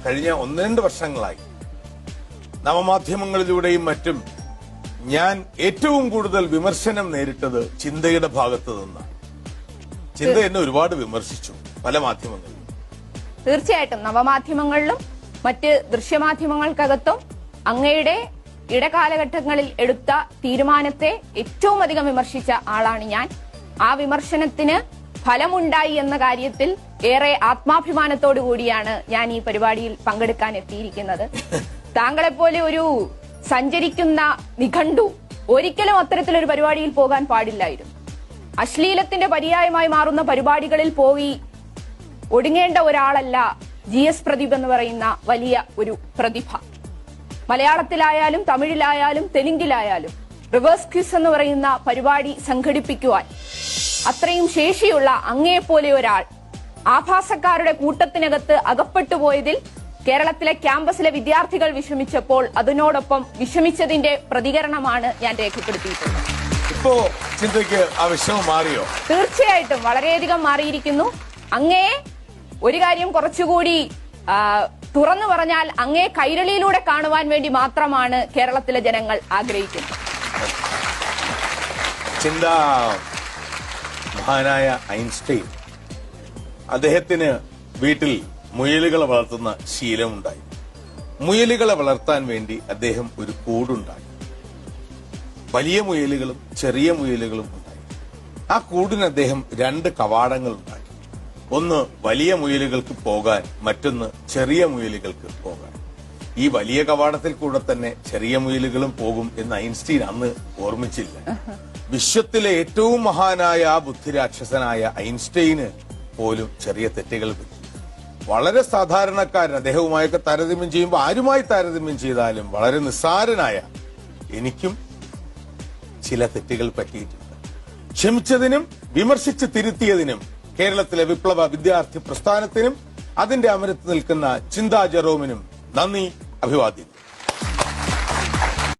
കഴിഞ്ഞ 1-2 വർഷങ്ങളായി നവമാധ്യമങ്ങളിലൂടെയും മറ്റും ഞാൻ ഏറ്റവും കൂടുതൽ വിമർശനം നേരിട്ടത് ചിന്തയുടെ ഭാഗത്ത് നിന്നാണ്. ചിന്ത എന്നെ ഒരുപാട് വിമർശിച്ചു പല മാധ്യമങ്ങളിലും. തീർച്ചയായിട്ടും നവമാധ്യമങ്ങളിലും മറ്റ് ദൃശ്യമാധ്യമങ്ങൾക്കകത്തും അങ്ങയുടെ ഇടകാലഘട്ടങ്ങളിൽ എടുത്ത തീരുമാനത്തെ ഏറ്റവും അധികം വിമർശിച്ച ആളാണ് ഞാൻ. ആ വിമർശനത്തിന് ഫലമുണ്ടായി എന്ന കാര്യത്തിൽ ഏറെ ആത്മാഭിമാനത്തോടു കൂടിയാണ് ഞാൻ ഈ പരിപാടിയിൽ പങ്കെടുക്കാൻ എത്തിയിരിക്കുന്നത്. താങ്കളെപ്പോലെ ഒരു സഞ്ചരിക്കുന്ന നിഘണ്ടു ഒരിക്കലും അത്തരത്തിലൊരു പരിപാടിയിൽ പോകാൻ പാടില്ലായിരുന്നു. അശ്ലീലത്തിന്റെ പര്യായമായി മാറുന്ന പരിപാടികളിൽ പോയി ഒടുങ്ങേണ്ട ഒരാളല്ല GS പ്രദീപ് എന്ന് പറയുന്ന വലിയ ഒരു പ്രതിഭ. മലയാളത്തിലായാലും തമിഴിലായാലും തെലുങ്കിലായാലും റിവേഴ്സ് ക്വിസ് എന്ന് പറയുന്ന പരിപാടി സംഘടിപ്പിക്കുവാൻ അത്രയും ശേഷിയുള്ള അങ്ങയെപ്പോലെ ഒരാൾ ആഭാസക്കാരുടെ കൂട്ടത്തിനകത്ത് അകപ്പെട്ടുപോയതിൽ കേരളത്തിലെ ക്യാമ്പസിലെ വിദ്യാർത്ഥികൾ വിഷമിച്ചപ്പോൾ അതിനോടൊപ്പം വിഷമിച്ചതിന്റെ പ്രതികരണമാണ് ഞാൻ രേഖപ്പെടുത്തിയിട്ടുള്ളത്. ഇപ്പോ ചിന്തയ്ക്ക് ആ വിഷമം മാറിയോ? തീർച്ചയായിട്ടും വളരെയധികം മാറിയിരിക്കുന്നു. അങ്ങയെ ഒരു കാര്യം കുറച്ചുകൂടി തുറന്നു പറഞ്ഞാൽ അങ്ങേ കൈരളിയിലൂടെ കാണുവാൻ വേണ്ടി മാത്രമാണ് കേരളത്തിലെ ജനങ്ങൾ ആഗ്രഹിക്കുന്നത്. ചിന്ത മഹാനായ ഐൻസ്റ്റൈൻ, അദ്ദേഹത്തിന് വീട്ടിൽ മുയലുകളെ വളർത്തുന്ന ശീലമുണ്ടായി. മുയലുകളെ വളർത്താൻ വേണ്ടി അദ്ദേഹം ഒരു കൂടുണ്ടാക്കി. വലിയ മുയലുകളും ചെറിയ മുയലുകളും ഉണ്ടായി. ആ കൂടിന് അദ്ദേഹം 2 കവാടങ്ങൾ ഉണ്ടാക്കി. ഒന്ന് വലിയ മുയലുകൾക്ക് പോകാൻ, മറ്റൊന്ന് ചെറിയ മുയലുകൾക്ക് പോകാൻ. ഈ വലിയ കവാടത്തിൽ കൂടെ തന്നെ ചെറിയ മുയലുകളും പോകും എന്ന് ഐൻസ്റ്റീൻ അന്ന് ഓർമ്മിച്ചില്ല. വിശ്വത്തിലെ ഏറ്റവും മഹാനായ ആ ബുദ്ധിരാക്ഷസനായ ഐൻസ്റ്റൈന് പോലും ചെറിയ തെറ്റുകൾ പറ്റി. വളരെ സാധാരണക്കാരൻ, അദ്ദേഹവുമായൊക്കെ താരതമ്യം ചെയ്യുമ്പോൾ ആരുമായി താരതമ്യം ചെയ്താലും വളരെ നിസ്സാരനായ എനിക്കും ചില തെറ്റുകൾ പറ്റിയിട്ടുണ്ട്. ക്ഷമിച്ചതിനും വിമർശിച്ച് തിരുത്തിയതിനും കേരളത്തിലെ വിപ്ലവ വിദ്യാർത്ഥി പ്രസ്ഥാനത്തിനും അതിന്റെ അമരത്ത് നിൽക്കുന്ന ചിന്താ ജെറോമിനും നന്ദി, അഭിവാദ്യം.